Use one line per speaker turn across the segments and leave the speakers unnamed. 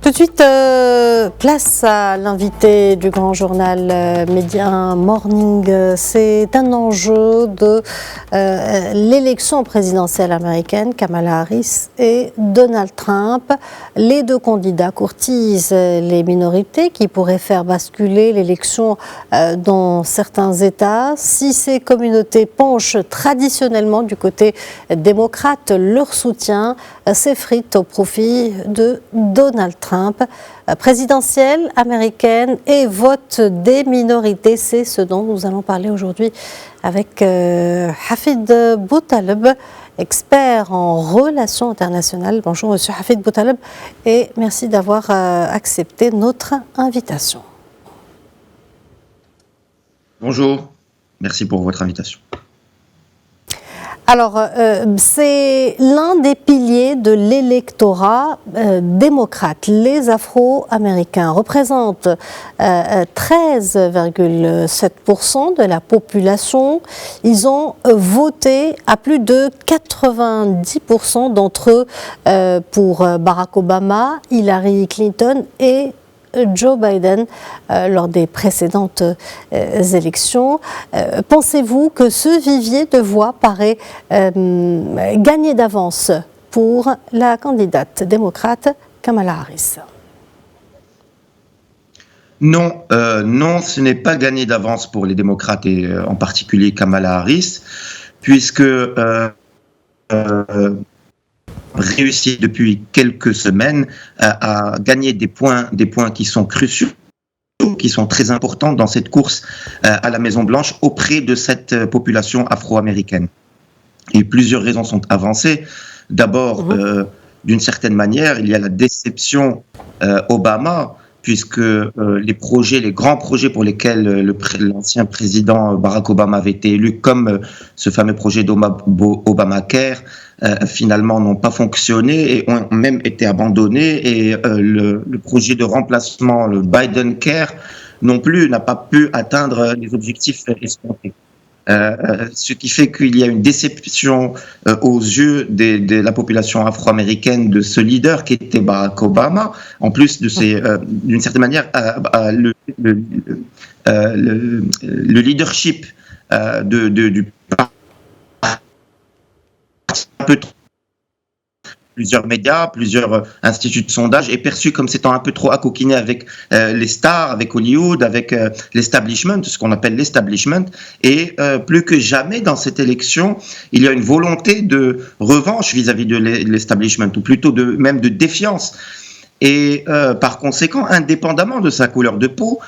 Tout de suite, place à l'invité du grand journal média Morning. C'est un enjeu de l'élection présidentielle américaine, Kamala Harris et Donald Trump. Les deux candidats courtisent les minorités qui pourraient faire basculer l'élection dans certains États. Si ces communautés penchent traditionnellement du côté démocrate, leur soutien s'effrite au profit de Donald Trump. Présidentielle américaine et vote des minorités, c'est ce dont nous allons parler aujourd'hui avec Hafid Boutaleb, expert en relations internationales. Bonjour Monsieur Hafid Boutaleb et merci d'avoir accepté notre invitation.
Bonjour, merci pour votre invitation.
Alors, c'est l'un des piliers de l'électorat démocrate. Les Afro-Américains représentent 13,7% de la population. Ils ont voté à plus de 90% d'entre eux pour Barack Obama, Hillary Clinton et Joe Biden lors des précédentes élections. Pensez-vous que ce vivier de voix paraît gagner d'avance pour la candidate démocrate Kamala Harris?
Non, ce n'est pas gagné d'avance pour les démocrates et en particulier Kamala Harris, puisque réussi depuis quelques semaines à gagner des points qui sont cruciaux, qui sont très importants dans cette course à la Maison-Blanche auprès de cette population afro-américaine. Et plusieurs raisons sont avancées. D'abord, d'une certaine manière, il y a la déception Obama, puisque les grands projets pour lesquels l'ancien président Barack Obama avait été élu, comme ce fameux projet d'Obamacare, finalement n'ont pas fonctionné et ont même été abandonnés. Et le projet de remplacement, le Biden Care, non plus n'a pas pu atteindre les objectifs escomptés. Ce qui fait qu'il y a une déception aux yeux de la population afro-américaine de ce leader qui était Barack Obama, en plus de d'une certaine manière le leadership du parti, un peu trop. Plusieurs médias, plusieurs instituts de sondage est perçu comme s'étant un peu trop accoquiné avec les stars, avec Hollywood, avec l'establishment, ce qu'on appelle l'establishment. Et plus que jamais dans cette élection, il y a une volonté de revanche vis-à-vis de l'establishment, ou plutôt même de défiance. Et par conséquent, indépendamment de sa couleur de peau,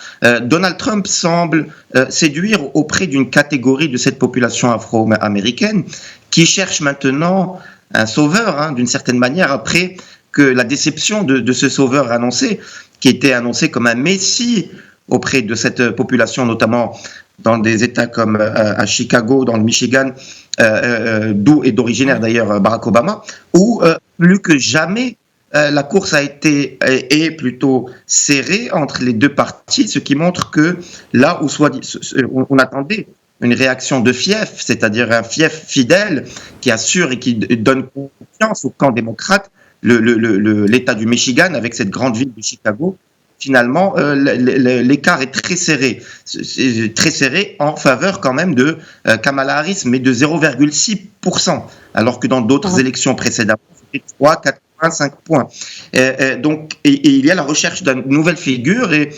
Donald Trump semble séduire auprès d'une catégorie de cette population afro-américaine qui cherche maintenant un sauveur, d'une certaine manière, après que la déception de ce sauveur annoncé, qui était annoncé comme un messie auprès de cette population, notamment dans des États comme à Chicago, dans le Michigan, d'où est originaire d'ailleurs Barack Obama, où plus que jamais la course est plutôt serrée entre les deux partis, ce qui montre que là où on attendait une réaction de fief, c'est-à-dire un fief fidèle qui assure et qui donne confiance au camp démocrate, l'État du Michigan avec cette grande ville de Chicago. Finalement, l'écart est très serré en faveur quand même de Kamala Harris, mais de 0,6%, alors que dans d'autres élections précédentes, c'était 3, 4 points, 5 points. Donc, il y a la recherche d'une nouvelle figure et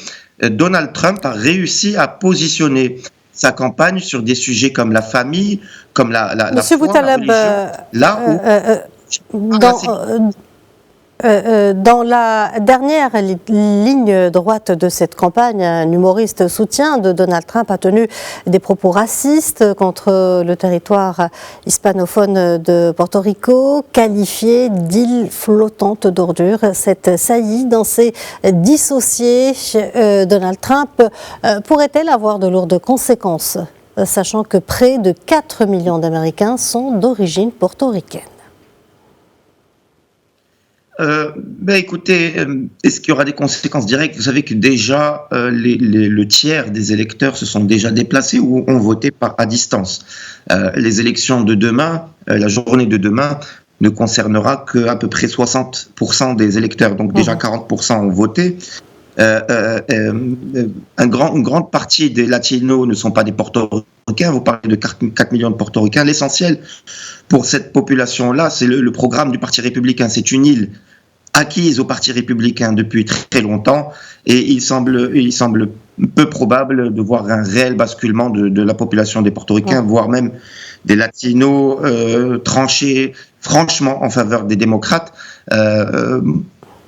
Donald Trump a réussi à positionner sa campagne sur des sujets comme la famille, comme la
Monsieur
foi,
Boutaleb,
la religion.
Dans la dernière ligne droite de cette campagne, un humoriste soutien de Donald Trump a tenu des propos racistes contre le territoire hispanophone de Porto Rico, qualifié d'île flottante d'ordures. Cette saillie dans ses dissociés, Donald Trump, pourrait-elle avoir de lourdes conséquences, sachant que près de 4 millions d'Américains sont d'origine portoricaine?
Écoutez, est-ce qu'il y aura des conséquences directes? Vous savez que déjà, le tiers des électeurs se sont déjà déplacés ou ont voté à distance. Les élections de demain, la journée de demain, ne concernera qu'à peu près 60% des électeurs. Donc déjà 40% ont voté. Une grande partie des Latinos ne sont pas des Portoricains. Vous parlez de 4 millions de Portoricains. L'essentiel pour cette population-là, c'est le programme du Parti républicain. C'est une île acquise au Parti républicain depuis très longtemps, et il semble peu probable de voir un réel basculement de la population des Portoricains, voire même des Latinos trancher franchement en faveur des démocrates.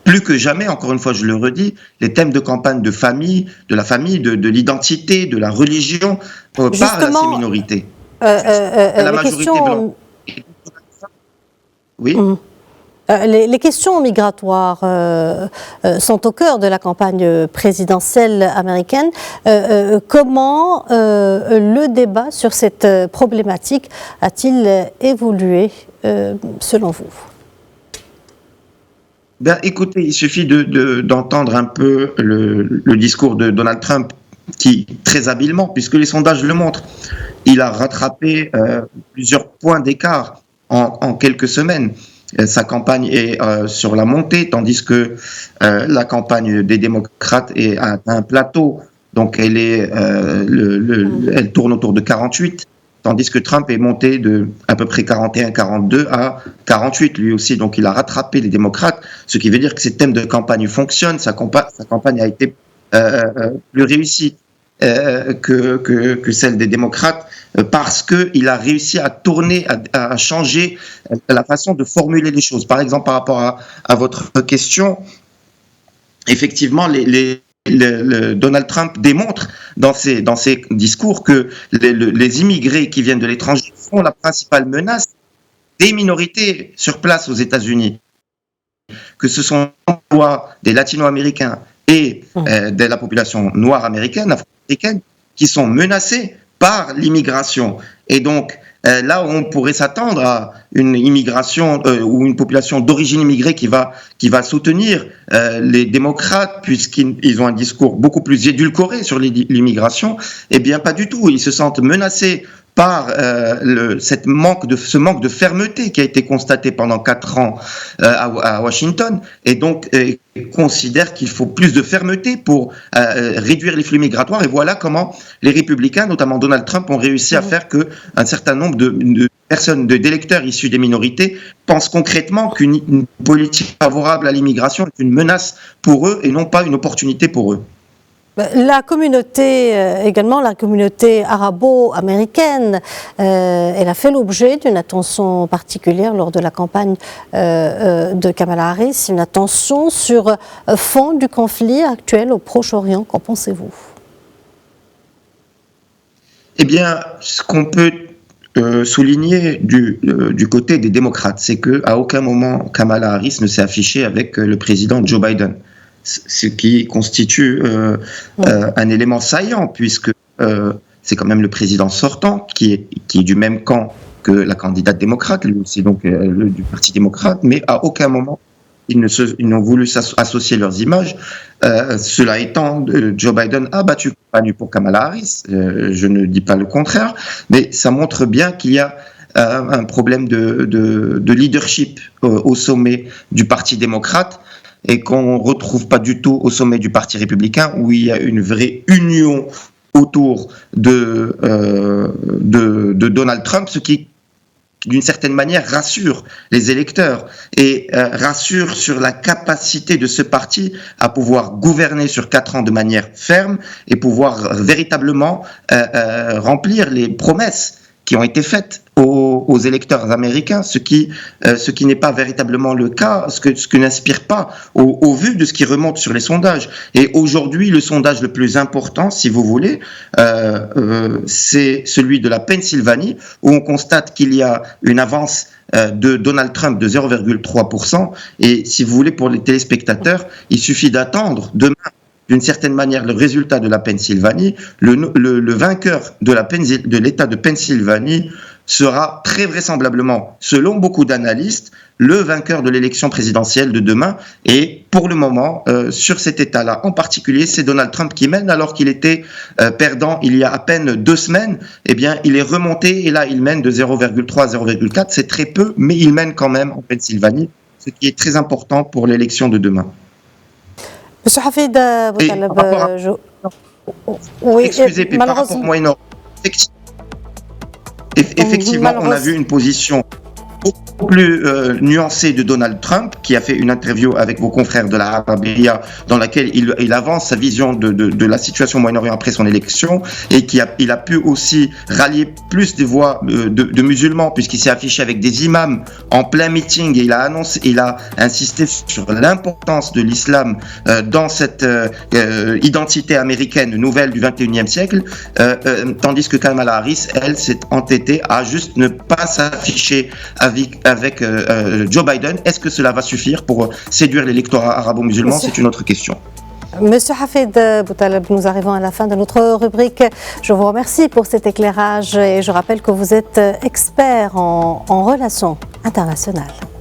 Plus que jamais, encore une fois, je le redis, les thèmes de campagne de famille, de l'identité, de la religion, parlent à ces minorités. La majorité blanche. Oui.
Les questions migratoires sont au cœur de la campagne présidentielle américaine. Comment le débat sur cette problématique a-t-il évolué selon vous ?
Ben, écoutez, il suffit d'entendre un peu le discours de Donald Trump, qui, très habilement, puisque les sondages le montrent, il a rattrapé plusieurs points d'écart en quelques semaines. Sa campagne est sur la montée, tandis que la campagne des démocrates est à un plateau. Donc elle tourne autour de 48, tandis que Trump est monté de à peu près 41-42 à 48 lui aussi. Donc il a rattrapé les démocrates, ce qui veut dire que ses thèmes de campagne fonctionnent. Sa campagne a été plus réussie que celle des démocrates, parce qu'il a réussi à tourner, à changer la façon de formuler les choses. Par exemple, par rapport à votre question, effectivement, Donald Trump démontre dans ses discours que les immigrés qui viennent de l'étranger sont la principale menace des minorités sur place aux États-Unis, que ce sont des latino-américains et de la population noire américaine, afro-américaine, qui sont menacés par l'immigration. Et donc, là où on pourrait s'attendre à une immigration ou une population d'origine immigrée qui va soutenir les démocrates, puisqu'ils ont un discours beaucoup plus édulcoré sur l'immigration, eh bien pas du tout. Ils se sentent menacés par ce manque de fermeté qui a été constaté pendant 4 ans à Washington, et donc considèrent qu'il faut plus de fermeté pour réduire les flux migratoires. Et voilà comment les républicains, notamment Donald Trump, ont réussi à faire qu'un certain nombre de personnes, d'électeurs issus des minorités, pensent concrètement qu'une politique favorable à l'immigration est une menace pour eux et non pas une opportunité pour eux.
La communauté, également la communauté arabo-américaine, elle a fait l'objet d'une attention particulière lors de la campagne de Kamala Harris, une attention sur fond du conflit actuel au Proche-Orient. Qu'en pensez-vous ?
Eh bien, ce qu'on peut souligner du côté des démocrates, c'est qu'à aucun moment Kamala Harris ne s'est affichée avec le président Joe Biden. Ce qui constitue un élément saillant, puisque c'est quand même le président sortant qui est du même camp que la candidate démocrate, lui aussi donc du Parti démocrate, mais à aucun moment ils n'ont voulu associer leurs images. Cela étant, Joe Biden a battu campagne pour Kamala Harris, je ne dis pas le contraire, mais ça montre bien qu'il y a un problème de leadership au sommet du Parti démocrate, et qu'on ne retrouve pas du tout au sommet du Parti républicain, où il y a une vraie union autour de Donald Trump, ce qui, d'une certaine manière, rassure les électeurs et rassure sur la capacité de ce parti à pouvoir gouverner sur 4 ans de manière ferme et pouvoir véritablement remplir les promesses qui ont été faites aux électeurs américains, ce qui n'est pas véritablement le cas, ce que n'inspire pas au vu de ce qui remonte sur les sondages. Et aujourd'hui, le sondage le plus important, si vous voulez, c'est celui de la Pennsylvanie, où on constate qu'il y a une avance de Donald Trump de 0,3%. Et si vous voulez, pour les téléspectateurs, il suffit d'attendre demain, d'une certaine manière, le résultat de la Pennsylvanie. Le vainqueur de l'État de Pennsylvanie sera très vraisemblablement, selon beaucoup d'analystes, le vainqueur de l'élection présidentielle de demain. Et pour le moment, sur cet État-là en particulier, c'est Donald Trump qui mène, alors qu'il était perdant il y a à peine 2 semaines. Eh bien, il est remonté et là, il mène de 0,3 à 0,4. C'est très peu, mais il mène quand même en Pennsylvanie, ce qui est très important pour l'élection de demain.
Monsieur Hafid Boutaleb,
excusez, par rapport au Moyen-Orient, effectivement, on a vu une position beaucoup plus nuancée de Donald Trump, qui a fait une interview avec vos confrères de la Arabia, dans laquelle il avance sa vision de la situation au Moyen-Orient après son élection, et il a pu aussi rallier plus des voix de musulmans, puisqu'il s'est affiché avec des imams en plein meeting, et il a insisté sur l'importance de l'islam dans cette identité américaine nouvelle du 21e siècle, tandis que Kamala Harris, elle, s'est entêtée à juste ne pas s'afficher avec Joe Biden. Est-ce que cela va suffire pour séduire l'électorat arabo-musulman? C'est une autre question.
Monsieur Hafid Boutaleb, nous arrivons à la fin de notre rubrique. Je vous remercie pour cet éclairage et je rappelle que vous êtes expert en relations internationales.